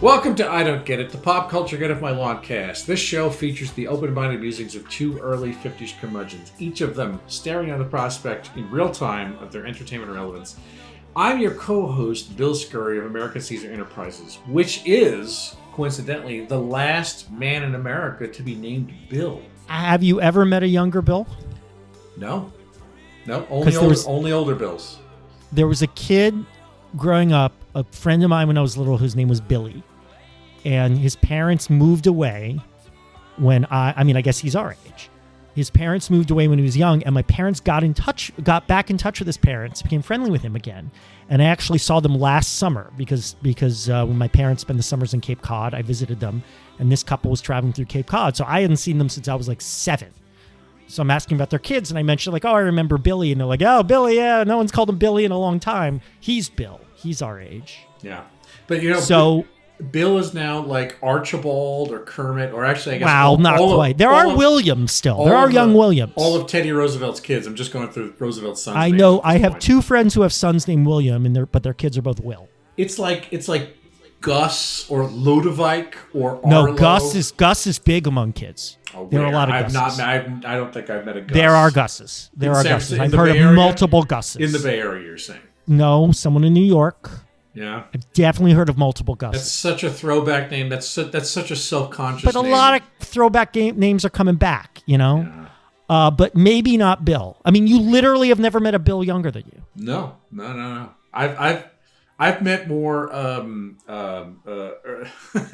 Welcome to I Don't Get It, the pop culture get off my lawn cast. This show features the open-minded musings of two early 50s curmudgeons, each of them staring on the prospect in real time of their entertainment relevance. I'm your co-host, Bill Scurry of American Caesar Enterprises, which is, coincidentally, the last man in America to be named Bill. Have you ever met a younger Bill? No, only older Bills. There was a kid growing up, a friend of mine when I was little, whose name was Billy. And his parents moved away when I guess he's our age. His parents moved away when he was young, and my parents got back in touch with his parents, became friendly with him again. And I actually saw them last summer because when my parents spent the summers in Cape Cod, I visited them, and this couple was traveling through Cape Cod. So I hadn't seen them since I was like 7. So I'm asking about their kids, and I mentioned like, oh, I remember Billy. And they're like, oh, Billy, yeah, no one's called him Billy in a long time. He's Bill. He's our age. Yeah. But, you know, Bill is now like Archibald or Kermit, or actually, I guess. Wow, not quite. There are Williams still. There are young Williams. All of Teddy Roosevelt's kids. I'm just going through Roosevelt's sons. I know. I have 2 friends who have sons named William, but their kids are both Will. It's like Gus or Ludovic or Arlo. No, Gus is big among kids. Oh, there are a lot of Gusses. I don't think I've met a Gus. There are Gusses. I've heard of multiple Gusses. In the Bay Area, you're saying? No, someone in New York. Yeah. I've definitely heard of multiple Gusses. That's such a throwback name. That's such a self-conscious name. But a lot of throwback names are coming back, you know? Yeah. But maybe not Bill. I mean, you literally have never met a Bill younger than you. No. I've met more. I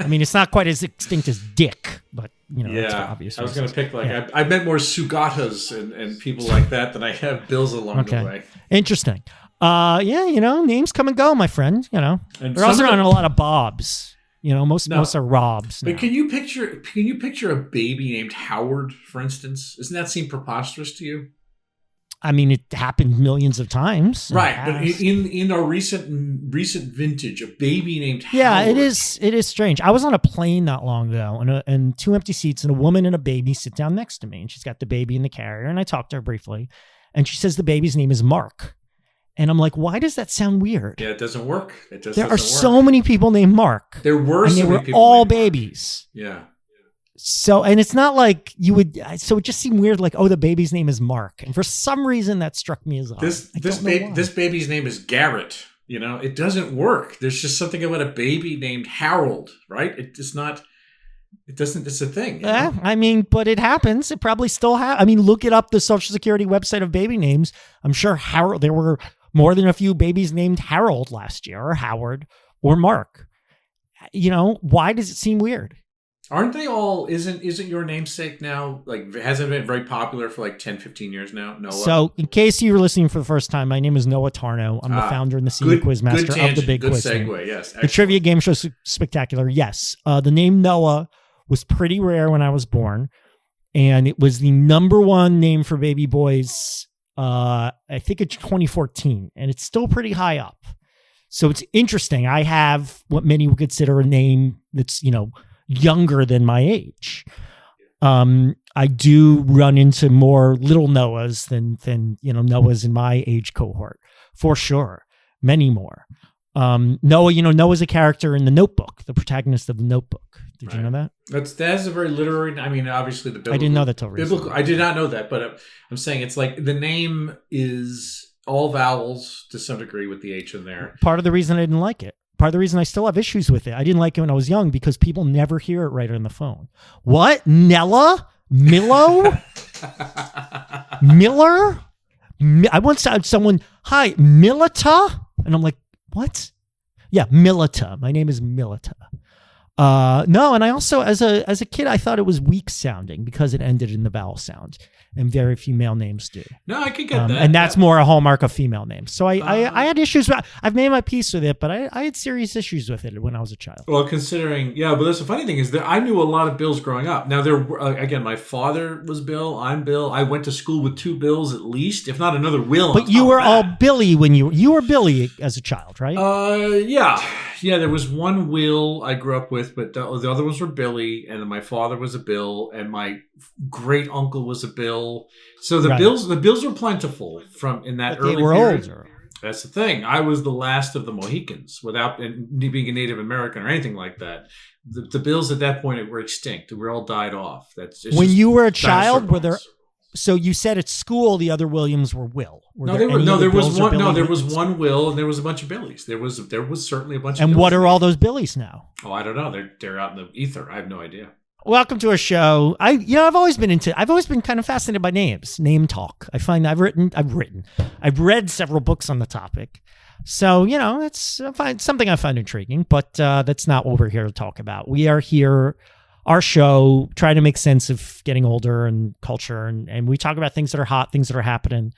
mean, it's not quite as extinct as Dick, but that's for obvious reasons. I was going to pick I've met more Sugatas and people like that than I have Bills along the way. Interesting. Names come and go, my friend. And there also aren't a lot of Bobs. Most are Robs. But can you picture a baby named Howard, for instance? Doesn't that seem preposterous to you? I mean, it happened millions of times. Right, but in our recent vintage, a baby named Howard. Yeah, it is strange. I was on a plane not long ago, and 2 empty seats, and a woman and a baby sit down next to me, and she's got the baby in the carrier, and I talked to her briefly, and she says the baby's name is Mark. And I'm like, why does that sound weird? Yeah, it doesn't work. There are so many people named Mark. There were so many people. They were all babies. Yeah. So, and it's not like you would, so it just seemed weird, like, oh, the baby's name is Mark. And for some reason that struck me as odd. This baby's name is Garrett. It doesn't work. There's just something about a baby named Harold, right? It's a thing. Yeah, I mean, but it happens. It probably still happens. I mean, look it up, the Social Security website of baby names. I'm sure there were more than a few babies named Harold last year, or Howard, or Mark. Why does it seem weird? Aren't they all, isn't your namesake now, like, hasn't been very popular for like 10, 15 years now? Noah? So, in case you were listening for the first time, my name is Noah Tarnow. I'm the founder and the senior quizmaster of the Big Quiz. Good segue, yes. Excellent. The Trivia Game Show Spectacular, yes. The name Noah was pretty rare when I was born, and it was the number 1 name for baby boys, I think it's 2014, and it's still pretty high up. So it's interesting. I have what many would consider a name that's, younger than my age. I do run into more little Noahs than Noahs in my age cohort, for sure. Many more. Noah's a character in The Notebook, the protagonist of The Notebook. Did you know that? That's a very literary. I mean, obviously the biblical. I didn't know that till recently. I did not know that, but I'm saying it's like the name is all vowels to some degree with the H in there. Part of the reason I didn't like it. Part of the reason I still have issues with it. I didn't like it when I was young because people never hear it right on the phone. What? Nella? Milo? Miller? I once had someone, hi, Milita? And I'm like, what? Yeah, Milita. My name is Milita. No, and I also, as a kid, I thought it was weak sounding because it ended in the vowel sound, and very few male names do. No, I could get that. And that's more a hallmark of female names. So I had issues. I've made my peace with it, but I had serious issues with it when I was a child. Well, considering, but that's the funny thing is that I knew a lot of Bills growing up. Now, there were, again, my father was Bill. I'm Bill. I went to school with 2 Bills at least, if not another Will. But you were all Billy when you were Billy as a child, right? Yeah. There was one Will I grew up with, but the other ones were Billy, and then my father was a Bill, and my great uncle was a Bill. So the Bills were plentiful in that early period. Older. That's the thing. I was the last of the Mohicans without being a Native American or anything like that. The Bills at that point were extinct. We all died off. When you were a child, were there? So you said at school the other Williams were Will. There was one Will and there was a bunch of Billies. There was certainly a bunch of And Billies. what are all those Billies now? Oh, I don't know. They're out in the ether. I have no idea. Welcome to a show. I've always been kind of fascinated by names, name talk. I've read several books on the topic. So, it's something I find intriguing, but that's not what we're here to talk about. We are here, our show, trying to make sense of getting older and culture, and we talk about things that are hot, things that are happening.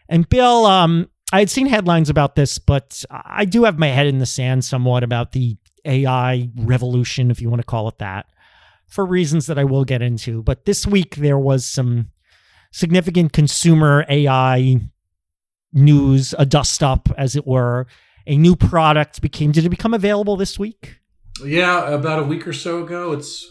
And Bill, I had seen headlines about this, but I do have my head in the sand somewhat about the AI revolution, if you want to call it that, for reasons that I will get into. But this week there was some significant consumer AI news, a dust up, as it were. A new product did it become available this week? Yeah, about a week or so ago. It's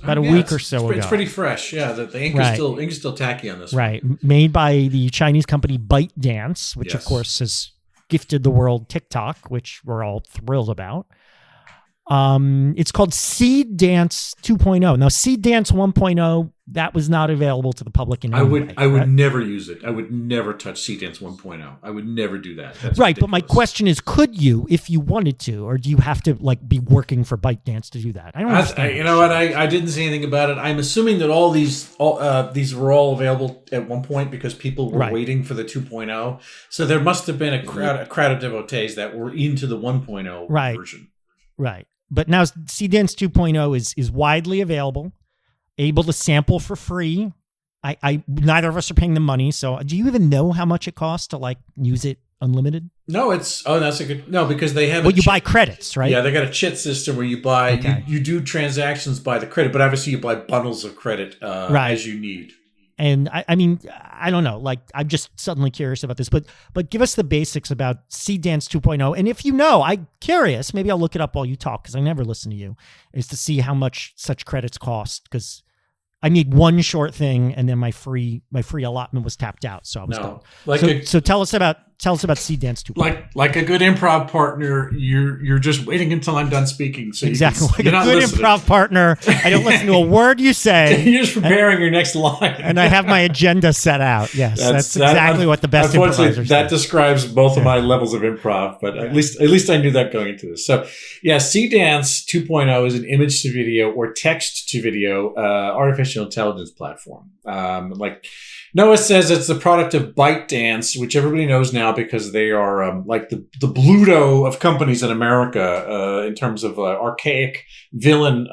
pretty fresh. Yeah, the ink is still tacky on this one. Right. Made by the Chinese company ByteDance, which of course has gifted the world TikTok, which we're all thrilled about. It's called Seedance 2.0. Now, Seedance 1.0, that was not available to the public in any way. I would never use it. I would never touch Seedance 1.0. I would never do that. That's right, ridiculous. But my question is, could you, if you wanted to, or do you have to be working for ByteDance to do that? I don't understand. You know what? I didn't see anything about it. I'm assuming that all these were all available at one point because people were waiting for the 2.0. So there must have been a crowd of devotees that were into the 1.0 version. Right. But now Seedance 2.0 is widely available, able to sample for free. I neither of us are paying the money. So do you even know how much it costs to use it unlimited? No, that's a good, because they have, you buy credits, right? Yeah. They got a chit system where you buy, you do transactions by the credit, but obviously you buy bundles of credit as you need. And I mean, I don't know, I'm just suddenly curious about this, but give us the basics about Seedance 2.0. And if you know, I'm curious, maybe I'll look it up while you talk, because I never listen to you, is to see how much such credits cost, because I need one short thing, and then my free allotment was tapped out, so I was done. So tell us about Seedance 2.0. Like a good improv partner, you're just waiting until I'm done speaking. So exactly, like a good improv partner, I don't listen to a word you say. You're just preparing your next line, and I have my agenda set out. Yes, that's exactly what the best improvisers that do. describes both of my levels of improv. But at least I knew that going into this. So yeah, Seedance 2.0 is an image to video or text to video artificial intelligence platform. Noah says it's the product of ByteDance, which everybody knows now because they are the Bluto of companies in America in terms of archaic villain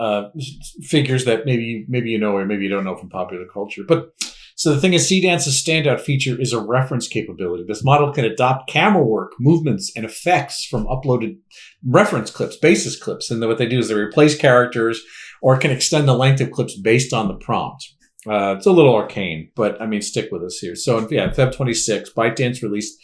figures that maybe you know or maybe you don't know from popular culture. But so the thing is, Seedance's standout feature is a reference capability. This model can adopt camera work, movements, and effects from uploaded reference clips, basis clips. And what they do is they replace characters or can extend the length of clips based on the prompt. It's a little arcane, but I mean, stick with us here. So yeah, Feb 26, ByteDance released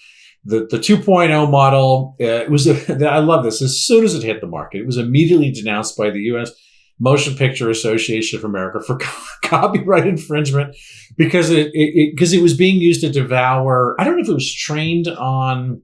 the 2.0 model. I love this. As soon as it hit the market, it was immediately denounced by the U.S. Motion Picture Association of America for copyright infringement because it was being used to devour. I don't know if it was trained on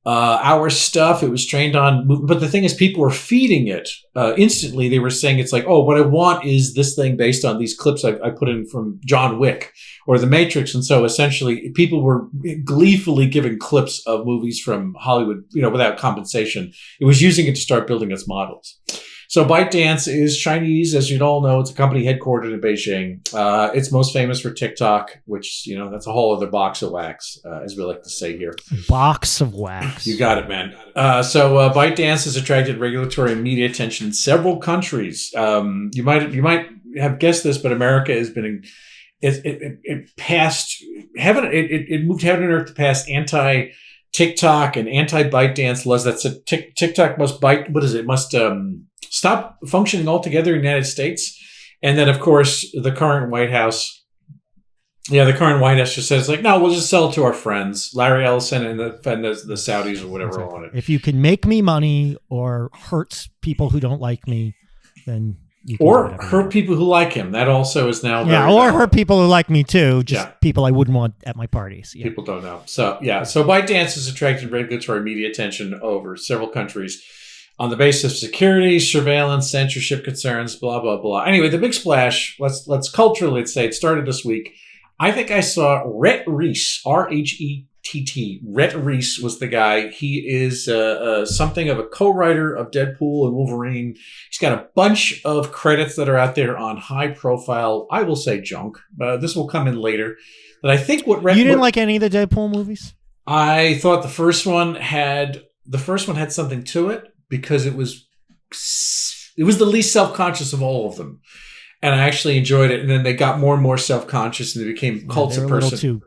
our stuff. It was trained on, but the thing is, people were feeding it instantly. They were saying it's like, oh, what I want is this thing based on these clips I put in from John Wick or The Matrix. And so essentially people were gleefully giving clips of movies from Hollywood, without compensation. It was using it to start building its models. So ByteDance is Chinese, as you all know. It's a company headquartered in Beijing. It's most famous for TikTok, which, that's a whole other box of wax, as we like to say here. Box of wax. You got it, man. So ByteDance has attracted regulatory and media attention in several countries. You might have guessed this, but America has been it passed heaven. It moved heaven and earth to pass anti-TikTok and anti-ByteDance laws that said TikTok must stop functioning altogether in the United States. And then, of course, the current White House just says, no, we'll just sell it to our friends, Larry Ellison and the Saudis or whatever on it. If you can make me money or hurt people who don't like me, then you can or do whatever you hurt want. people who like him. That also is now Yeah, very or valid. hurt people who like me too. Just people I wouldn't want at my parties. Yeah. People don't know. So so ByteDance has attracted regulatory media attention over several countries on the basis of security, surveillance, censorship concerns, blah blah blah. Anyway, the big splash. Let's culturally say it started this week. I think I saw Rhett Reese, Rhett. Rhett Reese was the guy. He is something of a co-writer of Deadpool and Wolverine. He's got a bunch of credits that are out there on high-profile, I will say junk. This will come in later. But I think what Rhett... You didn't like any of the Deadpool movies? I thought the first one had something to it because it was the least self-conscious of all of them. And I actually enjoyed it. And then they got more and more self-conscious and they became cults of person.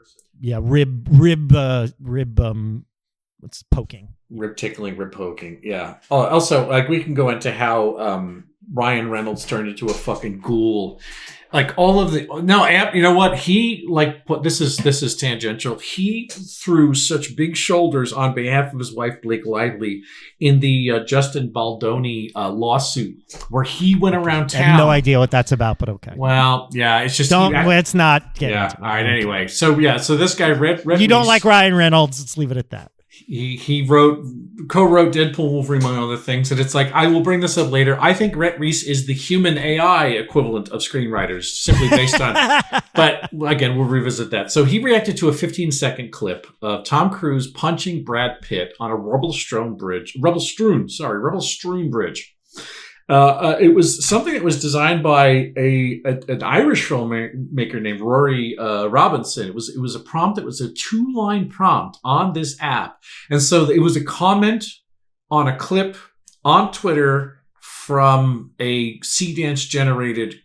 What's poking? Rib tickling, rib poking. Yeah. Also, like, we can go into how Ryan Reynolds turned into a fucking ghoul. Like, all of the... No, you know what? He, like, this is tangential. He threw such big shoulders on behalf of his wife, Blake Lively, in the Justin Baldoni lawsuit, where he went around town. I have no idea what that's about, but okay. Well, yeah, it's just... let's not get into it. All right, anyway. So this guy, Red you don't like Ryan Reynolds, let's leave it at that. He co-wrote Deadpool, Wolverine, among other things, and it's like, I will bring this up later. I think Rhett Reese is the human AI equivalent of screenwriters, simply based on... But again, we'll revisit that. So he reacted to a 15-second clip of Tom Cruise punching Brad Pitt on a rubble-strewn bridge. It was something that was designed by an Irish filmmaker named Rory Robinson. It was a prompt that was a 2-line prompt on this app, and so it was a comment on a clip on Twitter from a Seedance generated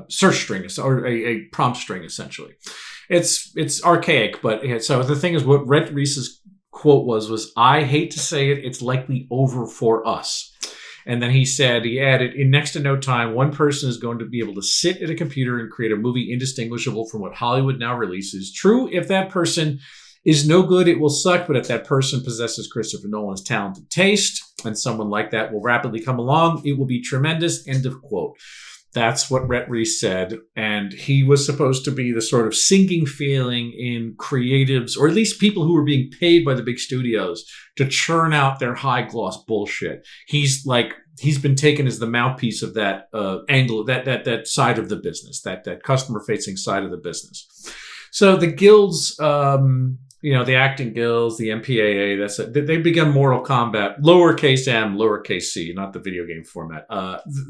search string, or a prompt string, essentially. It's archaic, but so the thing is, what Rhett Reese's quote was, "I hate to say it, it's likely over for us." And then he added, in next to no time, one person is going to be able to sit at a computer and create a movie indistinguishable from what Hollywood now releases. True, if that person is no good, it will suck, but if that person possesses Christopher Nolan's talented taste, and someone like that will rapidly come along, it will be tremendous, end of quote. That's what Rhett Reese said, and he was supposed to be the sort of sinking feeling in creatives, or at least people who were being paid by the big studios to churn out their high gloss bullshit. He's been taken as the mouthpiece of that angle, that side of the business, that customer facing side of the business. So the guilds, the acting guilds, the MPAA, they begun Mortal Kombat, lowercase m, lowercase c, not the video game format.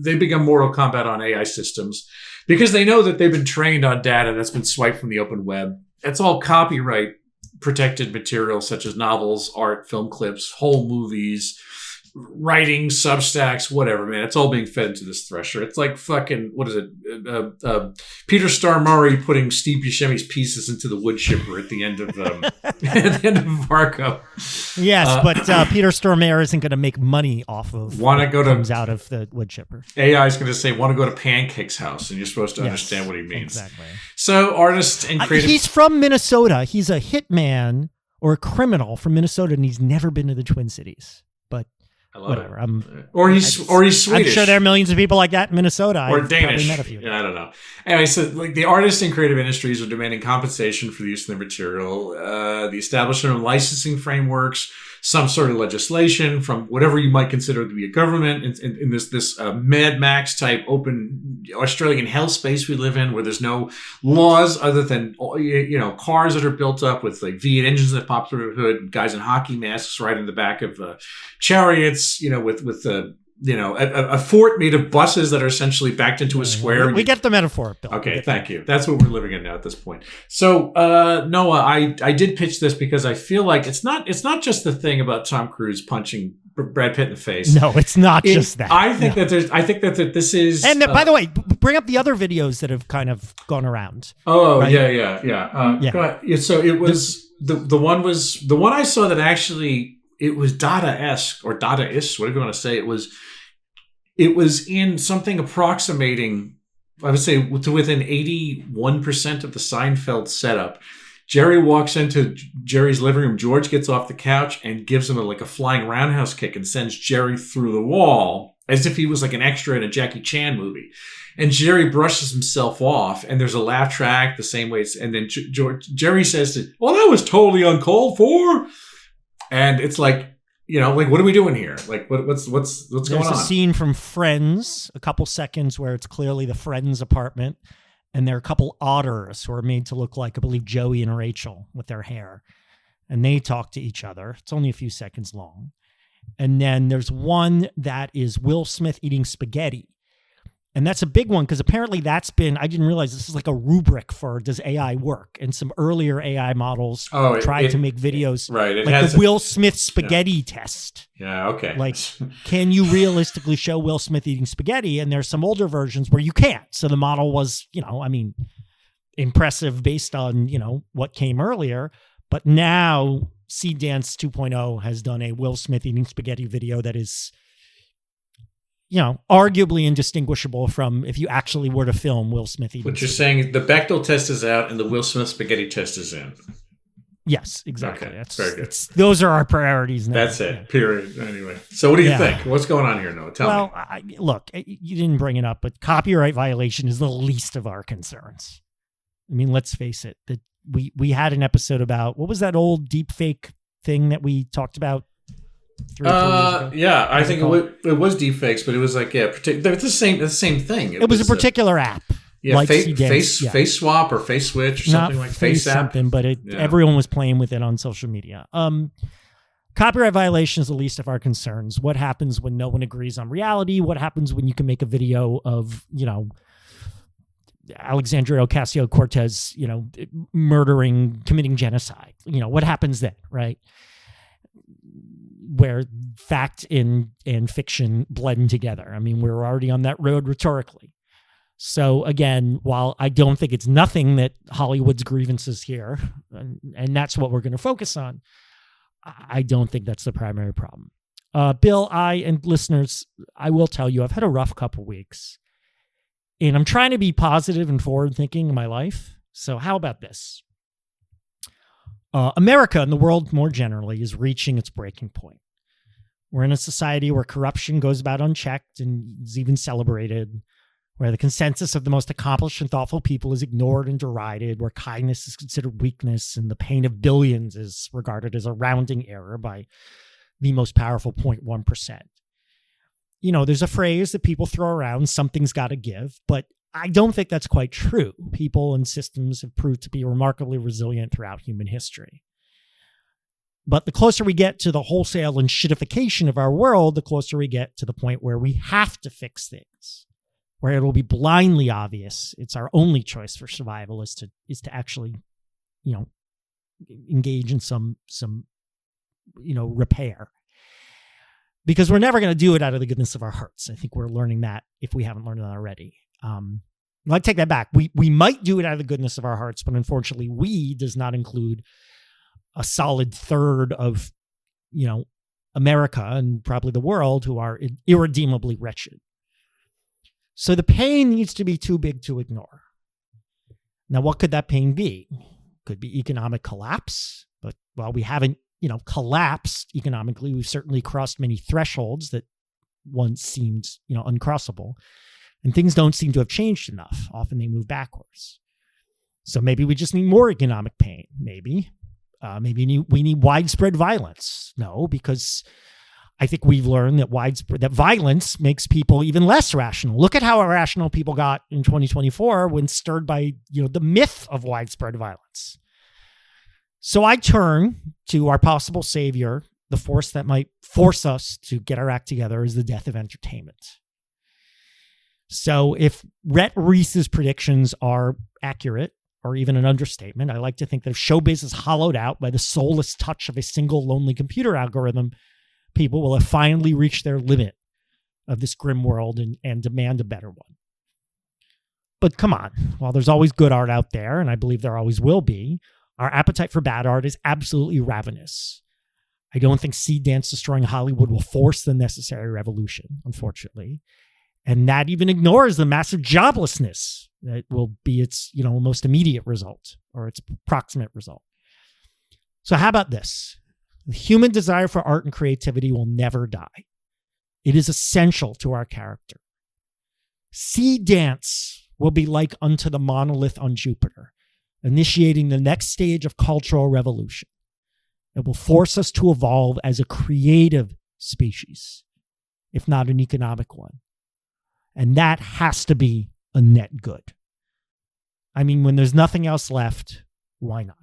They begun Mortal Kombat on AI systems because they know that they've been trained on data that's been swiped from the open web. It's all copyright protected material such as novels, art, film clips, whole movies, writing, Substacks, whatever, man. It's all being fed into this thresher. It's like fucking, what is it? Peter Stormare putting Steve Buscemi's pieces into the wood chipper at the end of at the end of Varco. Yes, but Peter Stormare isn't going to make money off of what comes out of the wood chipper. AI is going to say, want to go to Pancake's house, and you're supposed to understand what he means. Exactly. So artists and creative... He's from Minnesota. He's a hitman or a criminal from Minnesota, and he's never been to the Twin Cities. But whatever. Or he's Swedish. I'm sure there are millions of people like that in Minnesota. Or Danish. Probably met a few. Yeah, I don't know. Anyway, so like the artists and creative industries are demanding compensation for the use of their material, the establishment of licensing frameworks, some sort of legislation from whatever you might consider to be a government in this Mad Max type open Australian hell space we live in, where there's no laws other than cars that are built up with like V8 engines that pop through the hood, guys in hockey masks riding in the back of chariots, with a fort made of buses that are essentially backed into a square. We get the metaphor, Bill. Okay, thank you. That's what we're living in now at this point. So, Noah, I did pitch this because I feel like it's not just the thing about Tom Cruise punching Brad Pitt in the face. No, it's not just that. I think that this is. And by the way, bring up the other videos that have kind of gone around. Oh, right? Yeah. Go ahead. So it was the one I saw that actually. It was Dada-esque or Dada-ish, whatever you want to say. It was in something approximating, I would say, to within 81% of the Seinfeld setup. Jerry walks into Jerry's living room. George gets off the couch and gives him a flying roundhouse kick and sends Jerry through the wall. as if he was like an extra in a Jackie Chan movie. And Jerry brushes himself off, and there's a laugh track the same way. And then Jerry says to, well, that was totally uncalled for. And it's like, like, what are we doing here? Like, what's going on? There's a scene from Friends, a couple seconds where it's clearly the Friends apartment. And there are a couple otters who are made to look like, I believe, Joey and Rachel with their hair. And they talk to each other. It's only a few seconds long. And then there's one that is Will Smith eating spaghetti. And that's a big one because apparently I didn't realize this is like a rubric for does AI work? And some earlier AI models tried to make videos like the Will Smith spaghetti test. Yeah, okay. Like, can you realistically show Will Smith eating spaghetti? And there's some older versions where you can't. So the model was, impressive based on, what came earlier. But now Seedance 2.0 has done a Will Smith eating spaghetti video that is, arguably indistinguishable from if you actually were to film Will Smith eating. What you're saying, the Bechdel test is out and the Will Smith spaghetti test is in. Yes, exactly. Okay, that's very good. Those are our priorities now. That's it. Period. Anyway, so what do you think? What's going on here, Noah? Tell me. Look, you didn't bring it up, but copyright violation is the least of our concerns. I mean, let's face it. That we had an episode about, what was that old deep fake thing that we talked about 3 or 4 years ago? Yeah, I think it was deep fakes, but it was like, it's the same thing. It was a particular app. Yeah, like face swap or face switch or something like face app. Something, but everyone was playing with it on social media. Copyright violation is the least of our concerns. What happens when no one agrees on reality? What happens when you can make a video of, Alexandria Ocasio-Cortez, committing genocide? What happens then, right? Where fact and fiction blend together. I mean, we're already on that road rhetorically. So again, while I don't think it's nothing that Hollywood's grievances here, and that's what we're going to focus on, I don't think that's the primary problem. Bill, and listeners, I will tell you, I've had a rough couple weeks, and I'm trying to be positive and forward-thinking in my life. So how about this? America and the world more generally is reaching its breaking point. We're in a society where corruption goes about unchecked and is even celebrated, where the consensus of the most accomplished and thoughtful people is ignored and derided, where kindness is considered weakness and the pain of billions is regarded as a rounding error by the most powerful 0.1%. There's a phrase that people throw around, something's got to give, but I don't think that's quite true. People and systems have proved to be remarkably resilient throughout human history. But the closer we get to the wholesale and shitification of our world, the closer we get to the point where we have to fix things, where it will be blindly obvious it's our only choice for survival is to actually, engage in some repair. Because we're never going to do it out of the goodness of our hearts. I think we're learning that if we haven't learned that already. I take that back. We might do it out of the goodness of our hearts, but unfortunately, we does not include a solid third of, America and probably the world who are irredeemably wretched. So the pain needs to be too big to ignore. Now, what could that pain be? Could be economic collapse, but while we haven't, collapsed economically, we've certainly crossed many thresholds that once seemed, uncrossable. And things don't seem to have changed enough. Often they move backwards. So maybe we just need more economic pain. Maybe we need widespread violence. No, because I think we've learned that violence makes people even less rational. Look at how irrational people got in 2024 when stirred by the myth of widespread violence. So I turn to our possible savior. The force that might force us to get our act together is the death of entertainment. So if Rhett Reese's predictions are accurate, or even an understatement, I like to think that if showbiz is hollowed out by the soulless touch of a single lonely computer algorithm, people will have finally reached their limit of this grim world and demand a better one. But come on, while there's always good art out there, and I believe there always will be, our appetite for bad art is absolutely ravenous. I don't think Seedance destroying Hollywood will force the necessary revolution, unfortunately. And that even ignores the massive joblessness that will be its, most immediate result or its proximate result. So how about this? The human desire for art and creativity will never die. It is essential to our character. Seedance will be like unto the monolith on Jupiter, initiating the next stage of cultural revolution. It will force us to evolve as a creative species, if not an economic one. And that has to be a net good. I mean, when there's nothing else left, why not?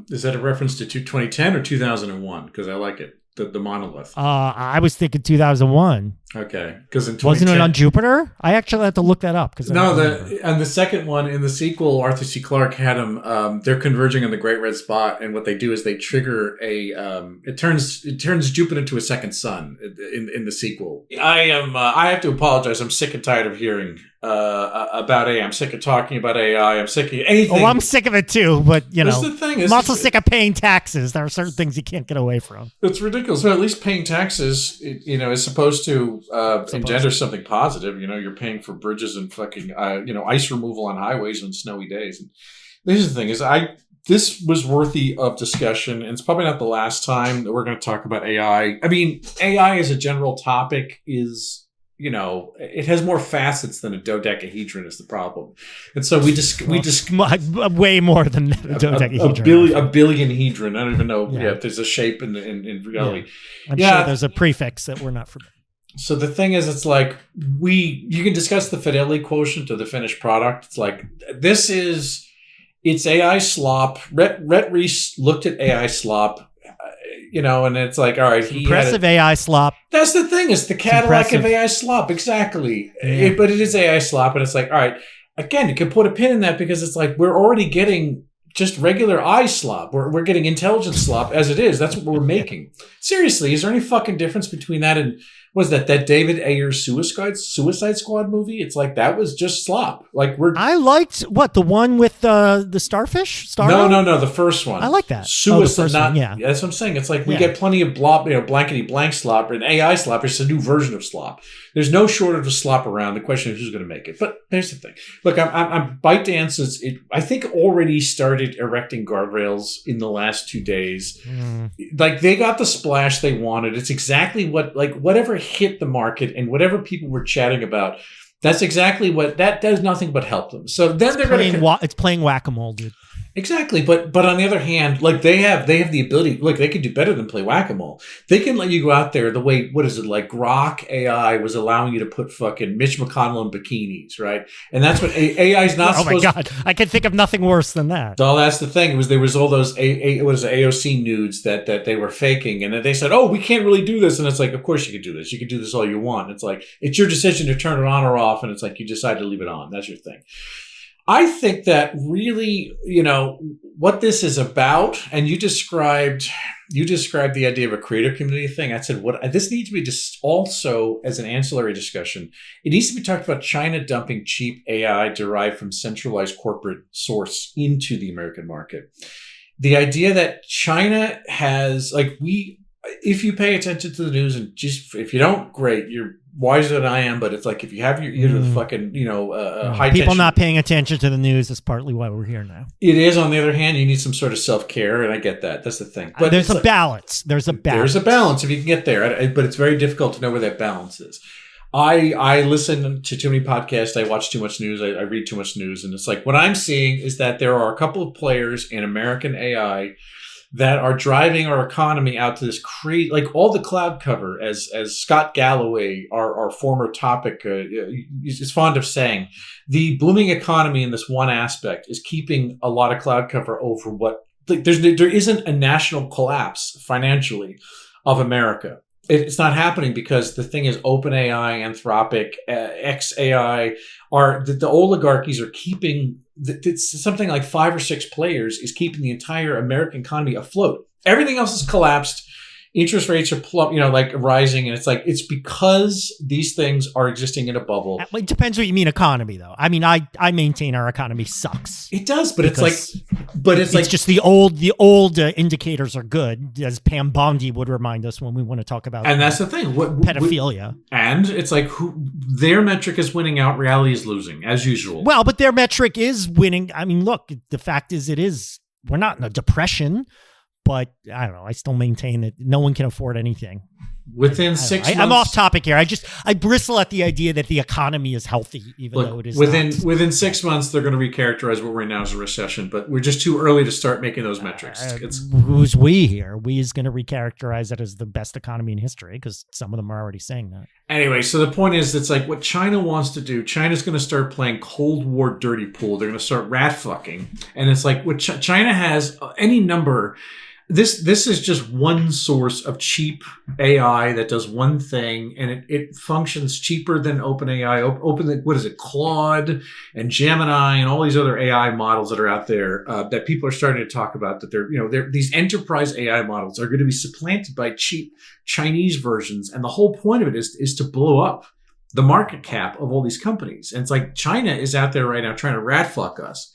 Is that a reference to 2010 or 2001? Because I like it. The monolith. I was thinking 2001. Okay, because in 2010, wasn't it on Jupiter? I actually had to look that up because and the second one in the sequel, Arthur C. Clarke had them. They're converging on the Great Red Spot, and what they do is they trigger a. It turns Jupiter into a second sun in the sequel. I have to apologize. I'm sick and tired of hearing about AI. I'm sick of talking about AI. I'm sick of anything. Oh, I'm sick of it too. But That's the thing. I'm also sick of paying taxes. There are certain things you can't get away from. It's ridiculous. But at least paying taxes, is supposed to engender something positive. You're paying for bridges and fucking ice removal on highways on snowy days. And this is the thing: this was worthy of discussion, and it's probably not the last time that we're going to talk about AI. I mean, AI as a general topic is. It has more facets than a dodecahedron is the problem. And so we just way more than a dodecahedron. A billionhedron. I don't even know if there's a shape in reality. Yeah. I'm sure there's a prefix that we're not familiar. So the thing is, it's like you can discuss the fidelity quotient of the finished product. It's like it's AI slop. Rhett Reese looked at AI slop. And it's like, all right, impressive AI slop. That's the thing. It's the Cadillac of AI slop. Exactly. Yeah. But it is AI slop. And it's like, all right, again, you can put a pin in that because it's like, we're already getting just regular eye slop. We're getting intelligent slop as it is. That's what we're making. Seriously, is there any fucking difference between that and was that David Ayer Suicide Squad movie? It's like that was just slop. I liked the one with the starfish. No, the first one. I like that. Suicide, that's what I'm saying. It's like we get plenty of blankety blank slop and AI slop. It's a new version of slop. There's no shortage of slop around. The question is who's going to make it. But here's the thing. Look, I'm ByteDance. I think already started erecting guardrails in the last 2 days. Like they got the splash they wanted. It's exactly whatever hit the market and whatever people were chatting about. That's exactly that does nothing but help them. So then it's playing whack-a-mole, dude. Exactly, but on the other hand, like they have the ability. Look, they can do better than play whack-a-mole. They can let you go out there the way Grok AI was allowing you to put fucking Mitch McConnell in bikinis, right? And that's what AI is not. Oh my god, I can think of nothing worse than that. Well, that's the thing. There was all those AOC nudes that they were faking, and then they said, "Oh, we can't really do this," and it's like, of course you can do this. You can do this all you want. It's like it's your decision to turn it on or off, and it's like you decide to leave it on. That's your thing. I think that really, what this is about, and you described the idea of a creator community thing. I said, this needs to be just also as an ancillary discussion. It needs to be talked about China dumping cheap AI derived from centralized corporate source into the American market. The idea that China has, if you pay attention to the news and just, if you don't, great, you're wiser than I am, but it's like if you have your ear to the fucking, high people tension. not paying attention to the news is partly why we're here now. It is. On the other hand, you need some sort of self-care, and I get that. That's the thing. But there's a balance. There's a balance if you can get there, but it's very difficult to know where that balance is. I listen to too many podcasts. I watch too much news. I read too much news, and it's like what I'm seeing is that there are a couple of players in American AI that are driving our economy out to this all the cloud cover, as Scott Galloway, our former topic, is fond of saying, the blooming economy in this one aspect is keeping a lot of cloud cover over what there isn't a national collapse financially of America. It's not happening because the thing is OpenAI, Anthropic, xAI the oligarchies are keeping. It's something like 5 or 6 players is keeping the entire American economy afloat. Everything else has collapsed. Interest rates are rising, and it's because these things are existing in a bubble. It depends what you mean economy, though. I mean, I maintain our economy sucks. It does, but it's just the old indicators are good, as Pam Bondi would remind us when we want to talk about. And that's the thing, pedophilia. And it's like their metric is winning out, reality is losing, as usual. Well, but their metric is winning. I mean, look, the fact is, we're not in a depression. But I don't know. I still maintain that no one can afford anything. Within 6 months, I'm off topic here. I bristle at the idea that the economy is healthy, even though it is within 6 months they're going to recharacterize what right now is a recession. But we're just too early to start making those metrics. Who's we here? We is going to recharacterize it as the best economy in history because some of them are already saying that. Anyway, so the point is, it's like what China wants to do. China's going to start playing Cold War dirty pool. They're going to start rat fucking, and it's like what China has any number. This is just one source of cheap AI that does one thing, and it functions cheaper than OpenAI. What is it, Claude and Gemini and all these other AI models that are out there that people are starting to talk about. That they're these enterprise AI models are going to be supplanted by cheap Chinese versions, and the whole point of it is to blow up the market cap of all these companies. And it's like China is out there right now trying to rat fuck us.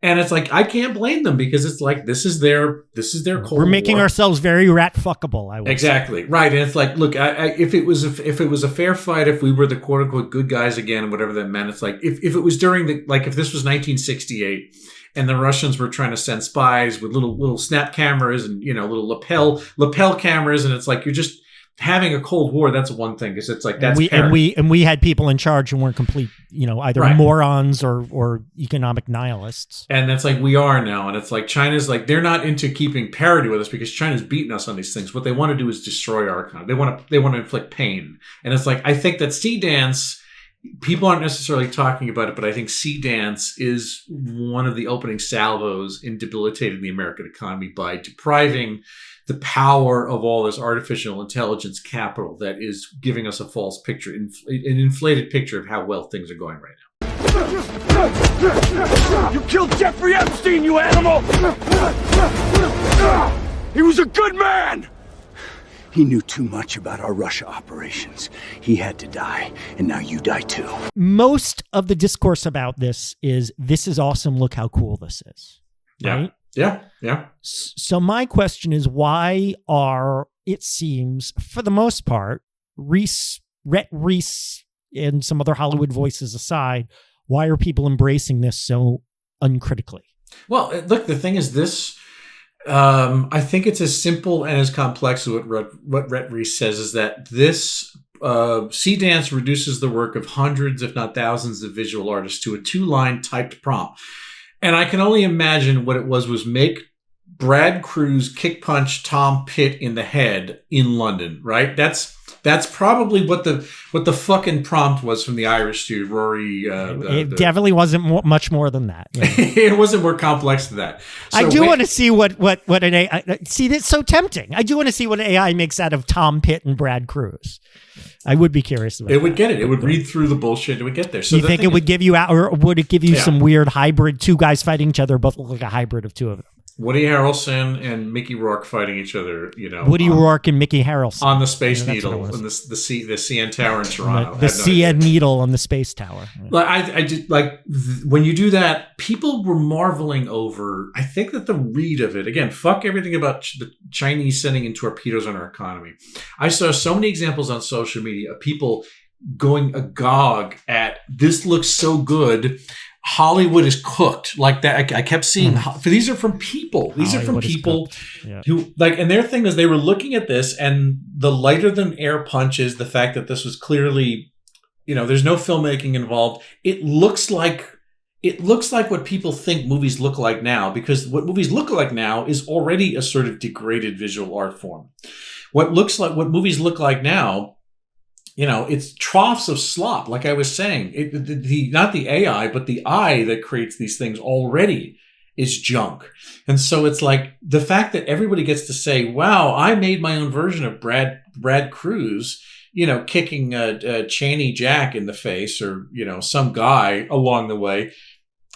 And it's like I can't blame them because it's like this is their Cold We're making War. Ourselves very rat fuckable. I would exactly say. Right, and it's like, look, if it was a fair fight, if we were the quote unquote good guys again, and whatever that meant, it's like if it was during if this was 1968 and the Russians were trying to send spies with little snap cameras and little lapel cameras, and it's like you're just having a Cold War. That's one thing because it's like that's we had people in charge who weren't complete, either right. morons or economic nihilists. And that's like we are now. And it's like China's like they're not into keeping parity with us because China's beaten us on these things. What they want to do is destroy our economy. They want to inflict pain. And it's like I think that Seedance, people aren't necessarily talking about it, but I think Seedance is one of the opening salvos in debilitating the American economy by depriving the power of all this artificial intelligence capital that is giving us a false picture, an inflated picture of how well things are going right now. You killed Jeffrey Epstein, you animal! He was a good man! He knew too much about our Russia operations. He had to die, and now you die too. Most of the discourse about this is awesome, look how cool this is. Yeah. Right? Yeah. So my question is, why are, it seems, for the most part, Rhett Reese and some other Hollywood voices aside, why are people embracing this so uncritically? Well, look, the thing is this, I think it's as simple and as complex as what Rhett Reese says is that this Seedance reduces the work of hundreds, if not thousands, of visual artists to a 2-line typed prompt. And I can only imagine what it was make Brad Cruz kick punch Tom Pitt in the head in London, right? That's probably what the fucking prompt was from the Irish dude, Rory. It definitely wasn't much more than that. Yeah. It wasn't more complex than that. So I do want to see what an AI. See, that's so tempting. I do want to see what an AI makes out of Tom Pitt and Brad Cruz. I would be curious about it. Would get it. It would read through the bullshit. It would get there. So you think it would give you out, or would it give you some weird hybrid? Two guys fighting each other, both look like a hybrid of two of them. Woody Harrelson and Mickey Rourke fighting each other, Woody Rourke and Mickey Harrelson on the Space Needle and the CN Tower in Toronto. The CN Needle on the Space Tower. Yeah. Like when you do that, people were marveling over. I think that the read of it again, fuck everything about the Chinese sending in torpedoes on our economy. I saw so many examples on social media of people going agog at this looks so good. Hollywood is cooked like that. I kept seeing these are from people. These Hollywood are from people who and their thing is they were looking at this and the lighter than air punches, the fact that this was clearly, there's no filmmaking involved. It looks like what people think movies look like now, because what movies look like now is already a sort of degraded visual art form. What movies look like now, it's troughs of slop. Like I was saying, not the AI, but the eye that creates these things already is junk. And so it's like the fact that everybody gets to say, wow, I made my own version of Brad Cruz, kicking Chaney Jack in the face or, some guy along the way.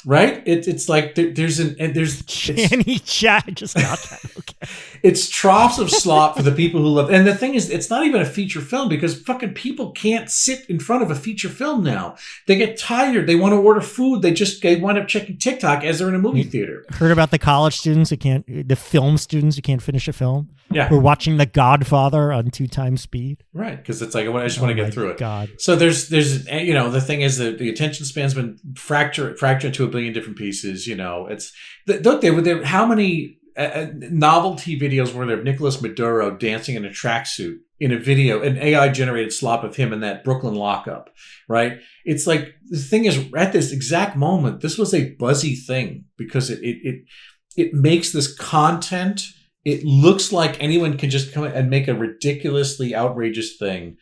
Right? It's like there's Chaney Jack just got that. Okay. It's troughs of slop for the people who love. And the thing is, it's not even a feature film because fucking people can't sit in front of a feature film now. They get tired. They want to order food. They wind up checking TikTok as they're in a movie theater. Heard about the college students the film students who can't finish a film? Yeah. We're watching The Godfather on 2x speed. Right. Because it's like, I just want to get through it. God. So there's, the thing is that the attention span's been fractured into a billion different pieces. It's look, how many novelty videos where they have Nicolas Maduro dancing in a tracksuit in a video, an AI generated slop of him in that Brooklyn lockup, right? It's like, the thing is, at this exact moment, this was a buzzy thing because it makes this content. It looks like anyone can just come and make a ridiculously outrageous thing.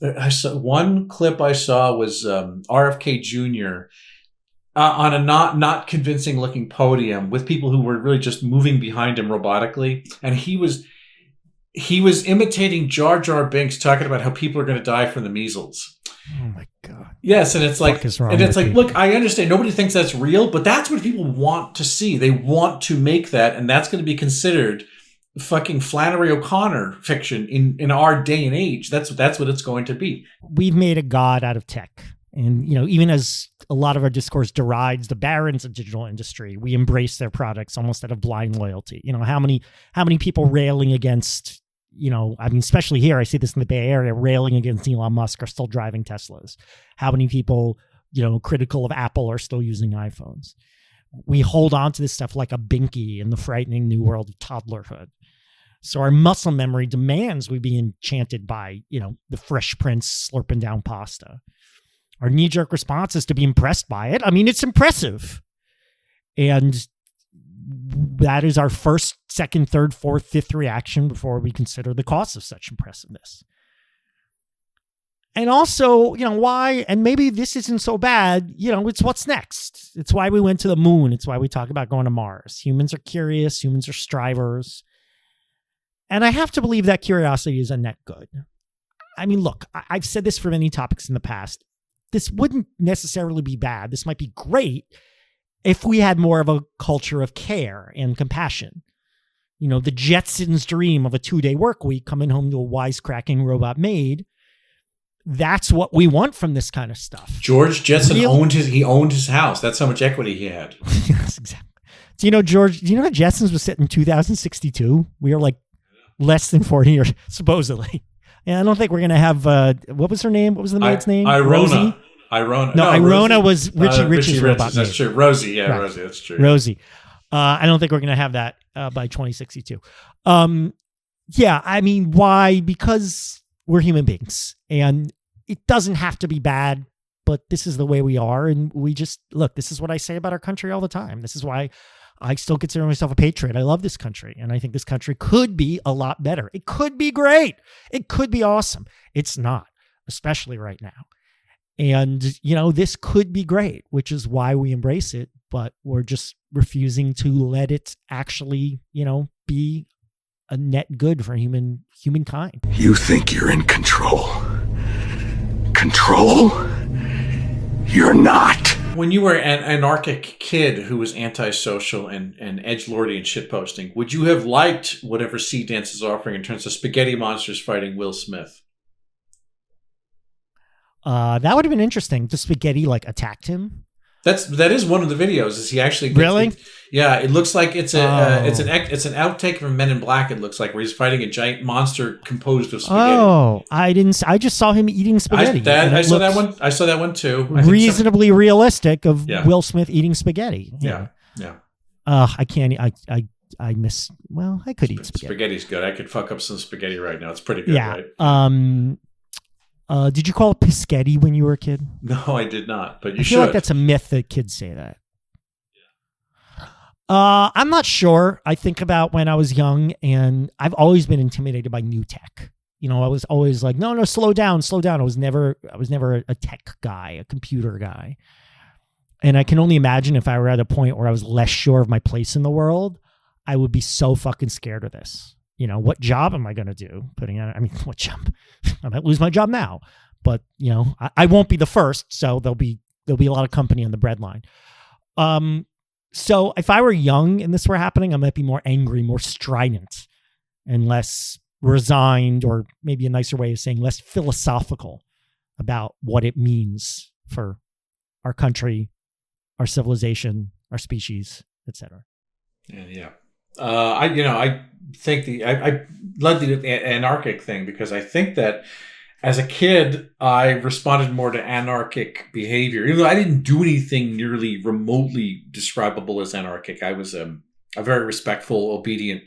I saw one clip I saw was RFK Jr. On a not convincing looking podium with people who were really just moving behind him robotically, and he was imitating Jar Jar Binks talking about how people are going to die from the measles. Oh my God. Yes, and it's like, look, I understand nobody thinks that's real, but that's what people want to see. They want to make that, and that's going to be considered fucking Flannery O'Connor fiction in our day and age. That's what it's going to be. We've made a god out of tech. And, even as a lot of our discourse derides the barons of digital industry, we embrace their products almost out of blind loyalty. How many people railing against, especially here, I see this in the Bay Area, railing against Elon Musk are still driving Teslas. How many people, critical of Apple are still using iPhones? We hold on to this stuff like a binky in the frightening new world of toddlerhood. So our muscle memory demands we be enchanted by, the Fresh Prince slurping down pasta. Our knee-jerk response is to be impressed by it. I mean, it's impressive. And that is our first, second, third, fourth, fifth reaction before we consider the cost of such impressiveness. And also, why, and maybe this isn't so bad, it's what's next. It's why we went to the moon. It's why we talk about going to Mars. Humans are curious. Humans are strivers. And I have to believe that curiosity is a net good. I mean, look, I've said this for many topics in the past. This wouldn't necessarily be bad. This might be great if we had more of a culture of care and compassion. The Jetsons' dream of a 2-day work week, coming home to a wisecracking robot maid. That's what we want from this kind of stuff. George Jetson owned his house. That's how much equity he had. Yes, exactly. Do you know, George, that Jetsons was set in 2062? We are like less than 40 years, supposedly. And I don't think we're going to have, what was her name? What was the maid's name? Irona. Rosie? Irona. No, Irona was Richie's robot maid. That's true. Rosie. Yeah, right. Rosie. That's true. Rosie. I don't think we're going to have that by 2062. Yeah, I mean, why? Because we're human beings. And it doesn't have to be bad, but this is the way we are. And we just, look, this is what I say about our country all the time. This is why I still consider myself a patriot. I love this country. And I think this country could be a lot better. It could be great. It could be awesome. It's not, especially right now. And, this could be great, which is why we embrace it. But we're just refusing to let it actually, be a net good for humankind. You think you're in control. Control? You're not. When you were an anarchic kid who was antisocial and edgelordy and shitposting, would you have liked whatever Seedance is offering in terms of spaghetti monsters fighting Will Smith? That would have been interesting. The spaghetti attacked him. That is one of the videos. Is he actually really? Yeah, it looks like it's an outtake from Men in Black. It looks like where he's fighting a giant monster composed of spaghetti. Oh, I didn't. I just saw him eating spaghetti. I saw that one. I saw that one too. Reasonably realistic of Will Smith eating spaghetti. Yeah. I can't. I miss. Well, I could eat spaghetti. Spaghetti's good. I could fuck up some spaghetti right now. It's pretty good. Yeah. Right? Did you call it Pischetti when you were a kid? No, I did not. But you I feel like that's a myth that kids say that. I'm not sure. I think about when I was young, and I've always been intimidated by new tech. I was always like, no, slow down. I was never a tech guy, a computer guy. And I can only imagine if I were at a point where I was less sure of my place in the world, I would be so fucking scared of this. What job am I going to do? What job? I might lose my job now, but I won't be the first. So there'll be a lot of company on the breadline. So if I were young and this were happening, I might be more angry, more strident, and less resigned, or maybe a nicer way of saying less philosophical about what it means for our country, our civilization, our species, etc. Yeah. I think I led the anarchic thing because I think that as a kid, I responded more to anarchic behavior. Even though I didn't do anything nearly remotely describable as anarchic, I was a very respectful, obedient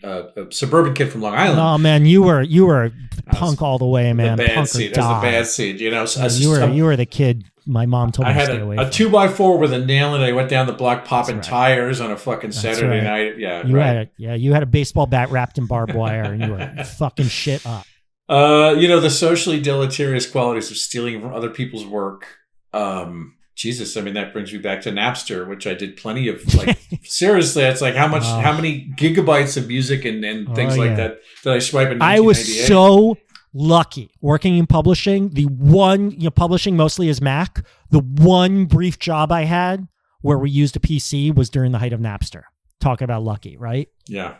suburban kid from Long Island. Oh man, you were punk all the way, man. The bad Punk seed. or There's the die. bad seed. You know, so You were the kid. My mom told me I to had stay away a from. 2x4 with a nail in it. I went down the block popping That's right. tires on a fucking Saturday right. night. Yeah, You had a baseball bat wrapped in barbed wire, and you were fucking shit up. You know, the socially deleterious qualities of stealing from other people's work. Jesus, I mean, that brings me back to Napster, which I did plenty of. Like, seriously, it's like how many gigabytes of music and things like that I swipe in 1998. I was so lucky working in publishing. The one, publishing mostly is Mac. The one brief job I had where we used a PC was during the height of Napster. Talk about lucky, right? Yeah.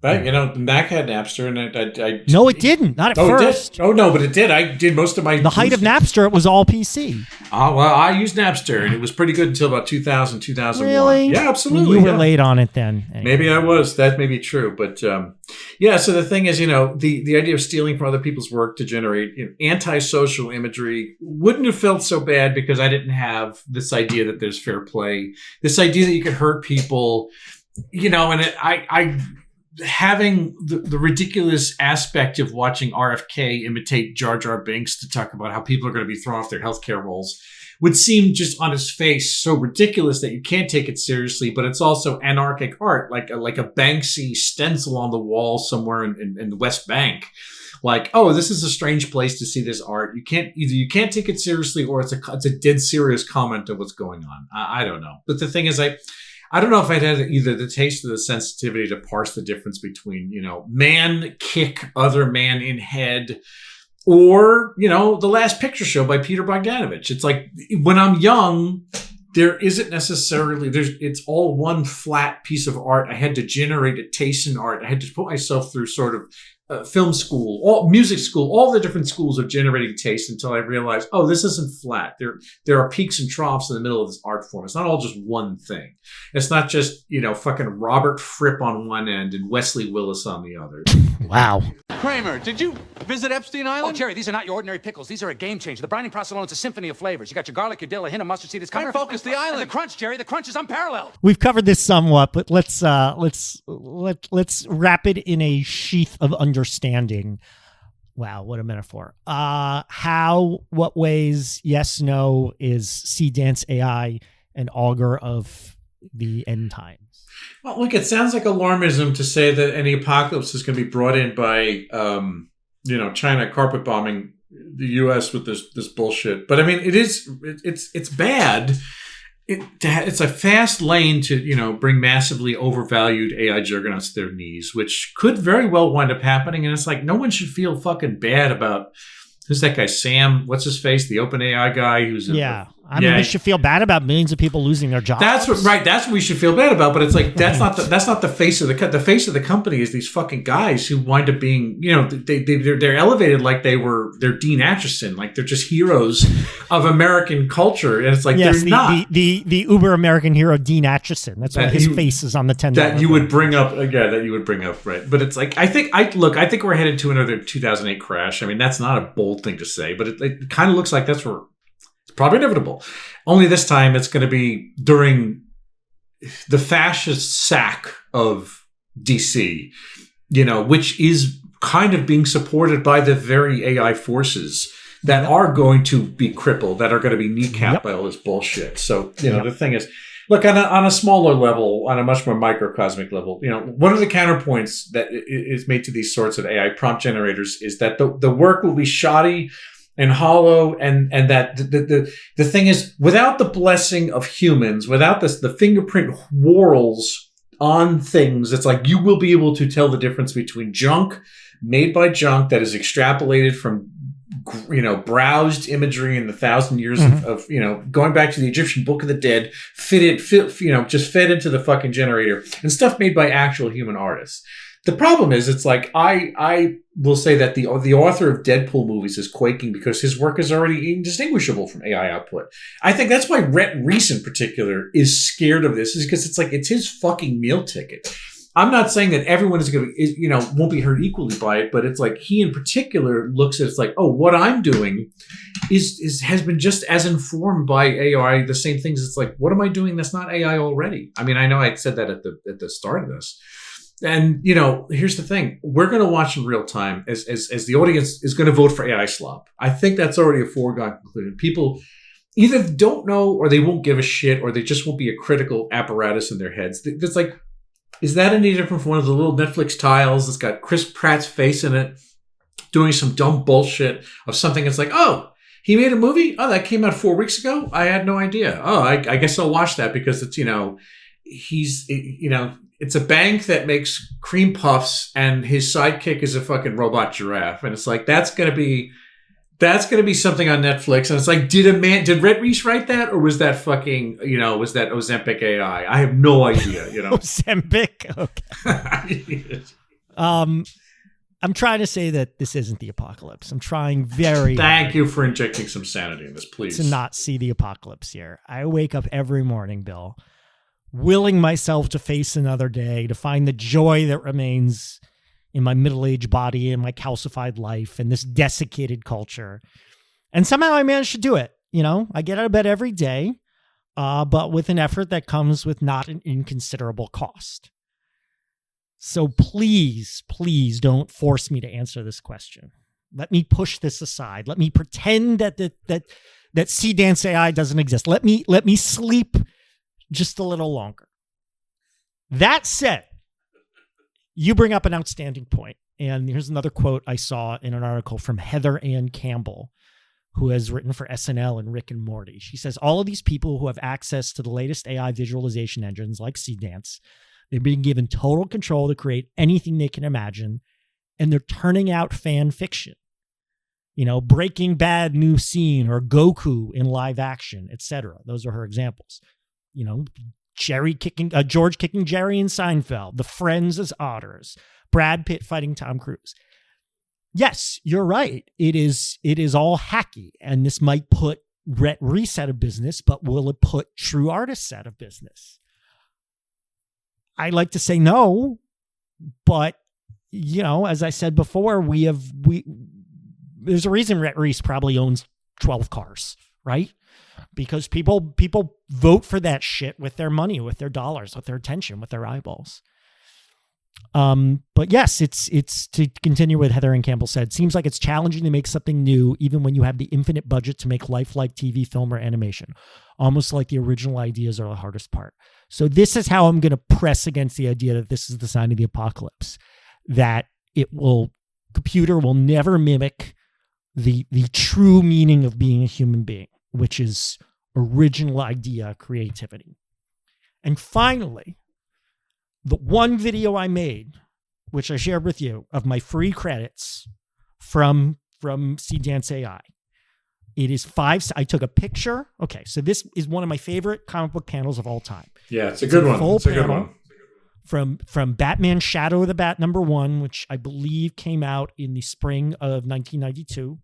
But, Mac had Napster, and I No, it didn't. Not at first. It did? Oh, no, but it did. I did most of my... The height of Napster, it was all PC. Oh, well, I used Napster, and it was pretty good until about 2000, 2001. Really? Yeah, absolutely. You were late on it then. Anyway. Maybe I was. That may be true. But, so the thing is, the idea of stealing from other people's work to generate antisocial imagery wouldn't have felt so bad because I didn't have this idea that there's fair play, this idea that you could hurt people, and having the ridiculous aspect of watching RFK imitate Jar Jar Binks to talk about how people are going to be thrown off their healthcare rolls would seem just on its face so ridiculous that you can't take it seriously, but it's also anarchic art, like a Banksy stencil on the wall somewhere in the West Bank. Like, oh, this is a strange place to see this art. You can't take it seriously, or it's a dead serious comment of what's going on. I don't know. But the thing is, I don't know if I'd had either the taste or the sensitivity to parse the difference between, man kick other man in head or, The Last Picture Show by Peter Bogdanovich. It's like when I'm young, there isn't necessarily, it's all one flat piece of art. I had to generate a taste in art. I had to put myself through sort of film school, music school, all the different schools of generating taste until I realized, oh, this isn't flat. There are peaks and troughs in the middle of this art form. It's not all just one thing. It's not just, fucking Robert Fripp on one end and Wesley Willis on the other. Wow. Kramer, did you visit Epstein Island? Oh, Jerry, these are not your ordinary pickles. These are a game changer. The briny process alone is a symphony of flavors. You got your garlic, your dill, a hint of mustard seed. It's kind of focus the island. And the crunch, Jerry. The crunch is unparalleled. We've covered this somewhat, but let's wrap it in a sheath of understanding. Wow, what a metaphor. What ways, yes, no, is Seedance AI an augur of the end times? Well, look, it sounds like alarmism to say that any apocalypse is going to be brought in by, China carpet bombing the U.S. with this bullshit. But I mean, it's bad. It's a fast lane to, bring massively overvalued AI juggernauts to their knees, which could very well wind up happening. And it's like, no one should feel fucking bad about, who's that guy, Sam, what's his face? The OpenAI guy who's... I mean, we should feel bad about millions of people losing their jobs. That's what we should feel bad about. But it's like that's not the face of the face of the company is these fucking guys who wind up being they're elevated like they're Dean Acheson, like they're just heroes of American culture, and it's like they're not the Uber American hero Dean Acheson. That's why his face is on the $10 that you would bring up. That you would bring up, right? But it's like I think we're headed to another 2008 crash. I mean, that's not a bold thing to say, but it kind of looks like that's where. Probably inevitable. Only this time it's going to be during the fascist sack of DC, which is kind of being supported by the very AI forces that are going to be crippled, that are going to be kneecapped by all this bullshit. So, the thing is, look, on a smaller level, on a much more microcosmic level, one of the counterpoints that is made to these sorts of AI prompt generators is that the work will be shoddy and hollow, and that the thing is, without the blessing of humans, without the fingerprint whorls on things, it's like you will be able to tell the difference between junk made by junk that is extrapolated from browsed imagery in the 1,000 years of going back to the Egyptian Book of the Dead, just fed into the fucking generator, and stuff made by actual human artists. The problem is, it's like I will say that the author of Deadpool movies is quaking because his work is already indistinguishable from AI output. I think that's why Rhett Reese in particular is scared of this, is because it's like it's his fucking meal ticket. I'm not saying that everyone is going to, won't be hurt equally by it, but it's like he in particular looks at it's like, oh, what I'm doing has been just as informed by AI, the same things. It's like, what am I doing that's not AI already? I mean, I know I said that at the start of this. And, here's the thing. We're going to watch in real time as the audience is going to vote for AI slop. I think that's already a foregone conclusion. People either don't know or they won't give a shit or they just won't be a critical apparatus in their heads. It's like, is that any different from one of the little Netflix tiles that's got Chris Pratt's face in it doing some dumb bullshit of something that's like, oh, he made a movie? Oh, that came out 4 weeks ago? I had no idea. Oh, I guess I'll watch that because it's, it's a bank that makes cream puffs and his sidekick is a fucking robot giraffe. And it's like, that's going to be something on Netflix. And it's like, did Rhett Reese write that? Or was that fucking, was that Ozempic AI? I have no idea, Ozempic? Okay. I'm trying to say that this isn't the apocalypse. I'm trying very Thank you for injecting some sanity in this, please. To not see the apocalypse here. I wake up every morning, Bill, willing myself to face another day, to find the joy that remains in my middle-aged body and my calcified life and this desiccated culture. And somehow I managed to do it. I get out of bed every day, but with an effort that comes with not an inconsiderable cost. So please, please don't force me to answer this question. Let me push this aside. Let me pretend that Seedance AI doesn't exist. Let me sleep just a little longer. That said, you bring up an outstanding point. And here's another quote I saw in an article from Heather Ann Campbell, who has written for SNL and Rick and Morty. She says, all of these people who have access to the latest AI visualization engines like Seedance, they're being given total control to create anything they can imagine, and they're turning out fan fiction. Breaking Bad new scene or Goku in live action, etc. Those are her examples. George kicking Jerry in Seinfeld, the Friends as otters, Brad Pitt fighting Tom Cruise. Yes, you're right. It is all hacky, and this might put Rhett Reese out of business, but will it put true artists out of business? I like to say no, but as I said before, there's a reason Rhett Reese probably owns 12 cars, right? Because people vote for that shit with their money, with their dollars, with their attention, with their eyeballs. But yes, it's to continue what Heather and Campbell said. Seems like it's challenging to make something new, even when you have the infinite budget to make lifelike TV, film, or animation. Almost like the original ideas are the hardest part. So this is how I'm going to press against the idea that this is the sign of the apocalypse. That computer will never mimic the true meaning of being a human being, which is original idea creativity. And finally, the one video I made, which I shared with you, of my free credits from Seedance AI. It is I took a picture. Okay, so this is one of my favorite comic book panels of all time. Yeah, it's a good one. It's a good one. From Batman Shadow of the Bat #1, which I believe came out in the spring of 1992.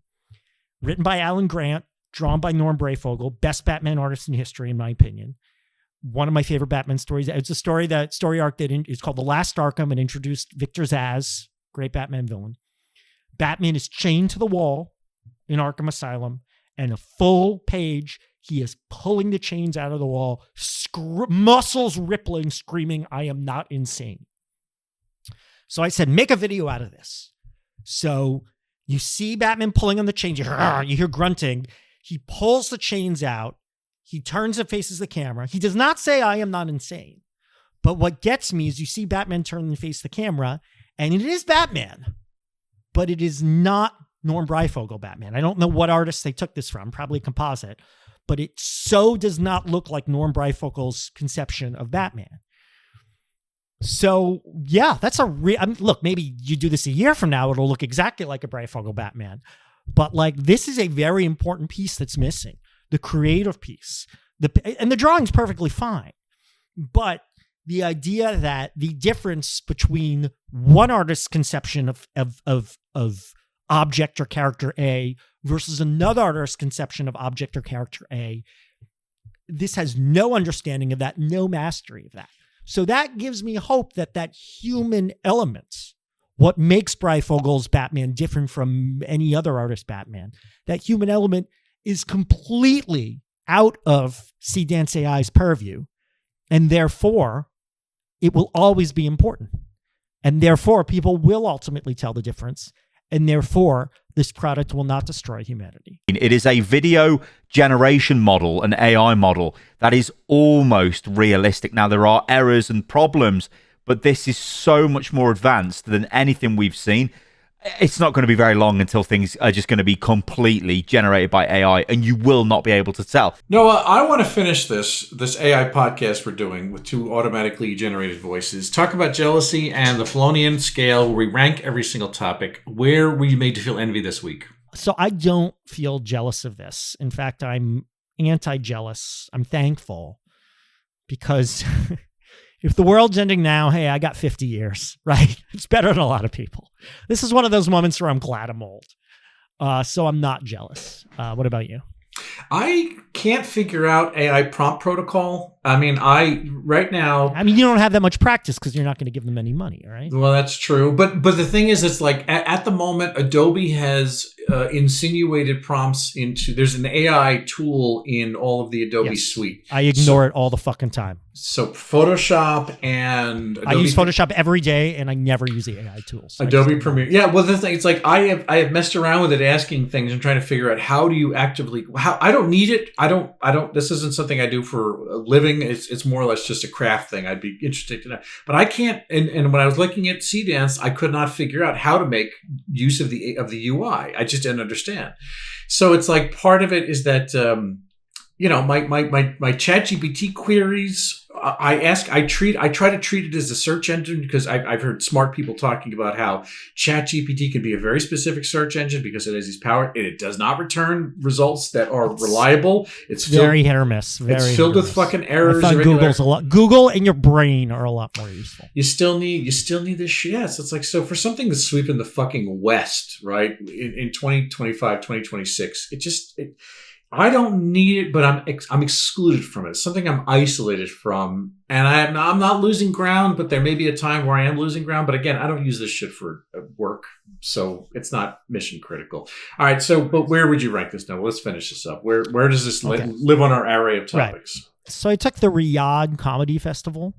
Written by Alan Grant, drawn by Norm Brayfogle, best Batman artist in history, in my opinion. One of my favorite Batman stories. It's a story arc that is called The Last Arkham and introduced Victor Zsasz, great Batman villain. Batman is chained to the wall in Arkham Asylum, and a full page, he is pulling the chains out of the wall, muscles rippling, screaming, "I am not insane." So I said, make a video out of this. So you see Batman pulling on the chains. You hear grunting. He pulls the chains out. He turns and faces the camera. He does not say, "I am not insane." But what gets me is you see Batman turn and face the camera, and it is Batman, but it is not Norm Brayfogle Batman. I don't know what artist they took this from, probably a composite, but it so does not look like Norm Brayfogle's conception of Batman. So yeah, that's look, maybe you do this a year from now, it'll look exactly like a Brayfogle Batman. But this is a very important piece that's missing. The creative piece. And the drawing's perfectly fine. But the idea that the difference between one artist's conception of object or character A versus another artist's conception of object or character A, this has no understanding of that, no mastery of that. So that gives me hope that human element, what makes Breyfogel's Batman different from any other artist Batman, that human element is completely out of Seedance AI's purview, and therefore it will always be important. And therefore people will ultimately tell the difference, and therefore this product will not destroy humanity. It is a video generation model, an AI model that is almost realistic. Now, there are errors and problems, but this is so much more advanced than anything we've seen. It's not going to be very long until things are just going to be completely generated by AI, and you will not be able to tell. Noah, I want to finish this AI podcast we're doing with 2 automatically generated voices. Talk about jealousy and the Felonian scale, where we rank every single topic. Where were you made to feel envy this week? So I don't feel jealous of this. In fact, I'm anti-jealous. I'm thankful because if the world's ending now, hey, I got 50 years, right? It's better than a lot of people. This is one of those moments where I'm glad I'm old. So I'm not jealous. What about you? I can't figure out AI prompt protocol. I mean, right now. I mean, you don't have that much practice because you're not going to give them any money, right? Well, that's true. But the thing is, it's like at the moment, Adobe has insinuated prompts into. There's an AI tool in all of the Adobe suite. I ignore it all the fucking time. So Photoshop and Adobe, I use Photoshop every day, and I never use the AI tools. Adobe Premiere. Yeah, well, the thing, it's like I have messed around with it, asking things and trying to figure out how do you actively. How I don't need it. I don't. This isn't something I do for a living. It's more or less just a craft thing. I'd be interested to know, but I can't. And when I was looking at Seedance, I could not figure out how to make use of the UI. I just didn't understand. So it's like part of it is that my ChatGPT queries. I try to treat it as a search engine because I've heard smart people talking about how ChatGPT can be a very specific search engine because it has these power and it does not return results that are reliable. It's very hit or miss. It's filled with fucking errors. I thought Google's a lot. Google and your brain are a lot more useful. You still need this shit. Yes, it's like, so for something to sweep in the fucking West, right, in 2025, 2026, I don't need it, but I'm excluded from it. It's something I'm isolated from, and I'm not losing ground. But there may be a time where I am losing ground. But again, I don't use this shit for work, so it's not mission critical. All right, so but where would you rank this now? Let's finish this up. Where does this live on our array of topics? Right. So I took the Riyadh Comedy Festival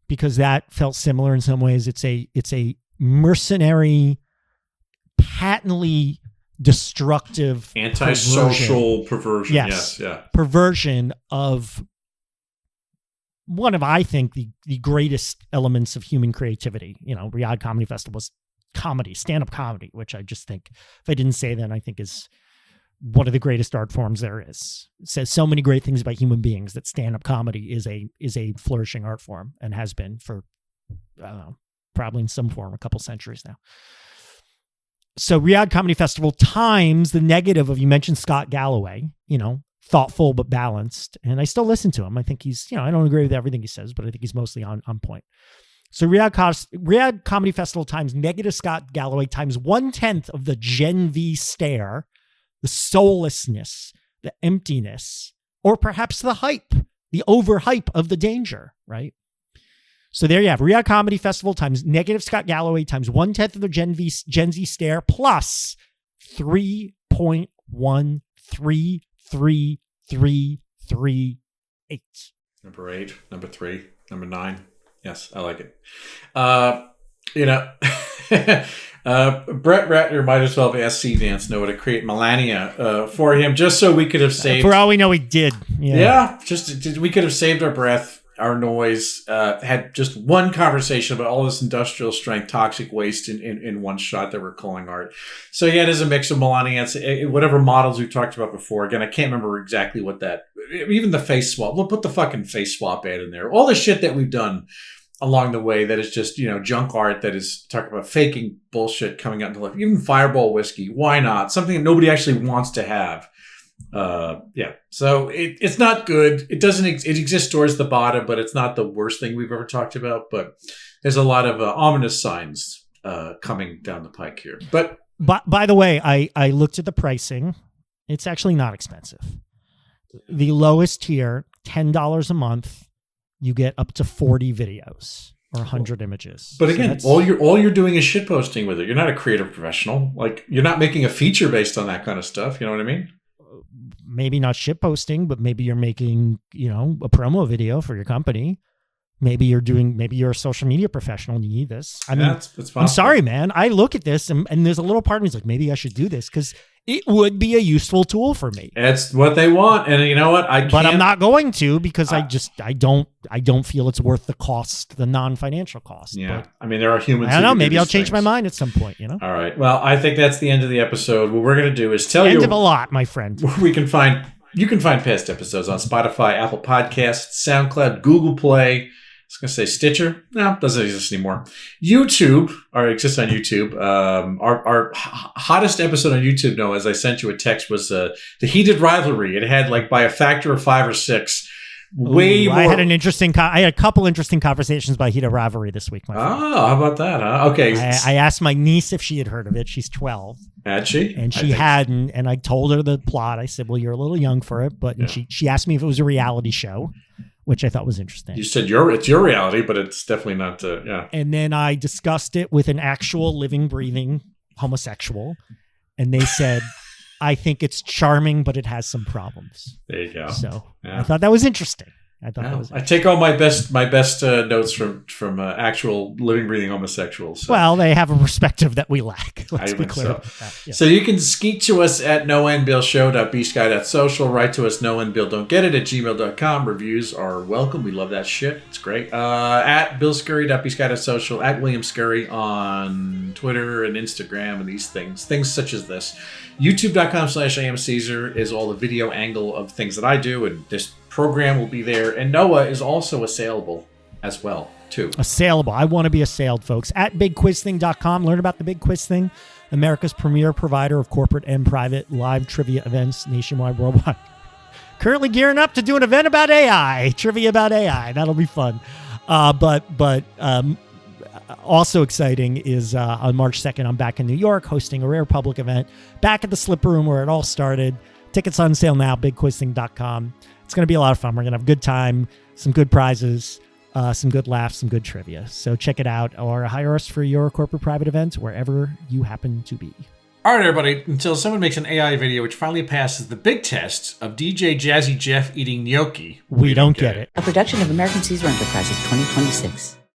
because that felt similar in some ways. It's a mercenary, patently destructive, antisocial perversion. Yes, yeah. Perversion of one of, I think, the greatest elements of human creativity. Riyadh Comedy Festival was comedy, stand-up comedy, which I just think, if I didn't say that, I think is one of the greatest art forms there is. It says so many great things about human beings that stand-up comedy is a flourishing art form and has been for, I don't know, probably in some form a couple centuries now. So Riyadh Comedy Festival times the negative of, you mentioned Scott Galloway, thoughtful but balanced. And I still listen to him. I think he's, I don't agree with everything he says, but I think he's mostly on point. So Riyadh Comedy Festival times negative Scott Galloway times 1/10 of the Gen V stare, the soullessness, the emptiness, or perhaps the hype, the overhype of the danger, right? So there you have Riyadh Comedy Festival times negative Scott Galloway times 1/10 of the Gen Z stare plus 3.1333338. Number 8, number 3, number 9. Yes, I like it. Brett Ratner might as well have asked Seedance Noah to create Melania for him, just so we could have saved. For all we know, he did. Yeah, we could have saved our breath, our noise, had just one conversation about all this industrial strength toxic waste in one shot that we're calling art. So yeah, it is a mix of Melania and whatever models we talked about before. Again, I can't remember exactly what that, even the face swap. We'll put the fucking face swap ad in there. All the shit that we've done along the way that is just, junk art that is talking about faking bullshit coming out into life. Even Fireball whiskey. Why not? Something that nobody actually wants to have. So it's not good. It exists towards the bottom, but it's not the worst thing we've ever talked about. But there's a lot of ominous signs coming down the pike here. But by the way, I looked at the pricing. It's actually not expensive. The lowest tier, $10 a month, you get up to 40 videos or 100 images. But again, all you're doing is shitposting with it. You're not a creative professional. Like, you're not making a feature based on that kind of stuff. You know what I mean? Maybe not shitposting, but maybe you're making, a promo video for your company. Maybe you're a social media professional and you need this. I mean, I'm sorry, man. I look at this and there's a little part of me that's like, maybe I should do this because it would be a useful tool for me. That's what they want. And you know what? But I'm not going to because I don't feel it's worth the cost, the non-financial cost. Yeah. But I mean, there are humans. I don't know. Maybe I'll change my mind at some point, All right. Well, I think that's the end of the episode. What we're going to do is tell you. End of a lot, my friend. You can find past episodes on Spotify, Apple Podcasts, SoundCloud, Google Play. I was going to say Stitcher. No, doesn't exist anymore. YouTube, or exists on YouTube. Our hottest episode on YouTube, Noah, as I sent you a text, was the heated rivalry. It had, like, by a factor of 5 or 6, way more. I had a couple interesting conversations by heated rivalry this week, my friend. Oh, how about that, huh? Okay. I asked my niece if she had heard of it. She's 12. Had she? And she hadn't. And I told her the plot. I said, well, you're a little young for it. But she asked me if it was a reality show, which I thought was interesting. You said it's your reality, but it's definitely not. And then I discussed it with an actual living, breathing homosexual. And they said, I think it's charming, but it has some problems. There you go. So I thought that was interesting. I take all my best notes from actual living, breathing homosexuals. So. Well, they have a perspective that we lack. Let's be clear about that. Yeah. So you can skeet to us at noandbillshow.bsky.social. Write to us, noandbilldon'tgetit@gmail.com. Reviews are welcome. We love that shit. It's great. At billscurry.bsky.social. At William Scurry on Twitter and Instagram and these things such as this. YouTube.com/IamCaesar is all the video angle of things that I do, and this program will be there. And Noah is also assailable as well, too. Assailable. I want to be assailed, folks. At bigquizthing.com. Learn about the Big Quiz Thing, America's premier provider of corporate and private live trivia events nationwide, worldwide. Currently gearing up to do an event about AI, trivia about AI. That'll be fun. But also exciting is on March 2nd, I'm back in New York hosting a rare public event back at the Slipper Room where it all started. Tickets on sale now, bigquizthing.com. It's going to be a lot of fun. We're going to have a good time, some good prizes, some good laughs, some good trivia. So check it out or hire us for your corporate private events wherever you happen to be. All right, everybody. Until someone makes an AI video which finally passes the big test of DJ Jazzy Jeff eating gnocchi. We don't get it. A production of American Caesar Enterprises 2026.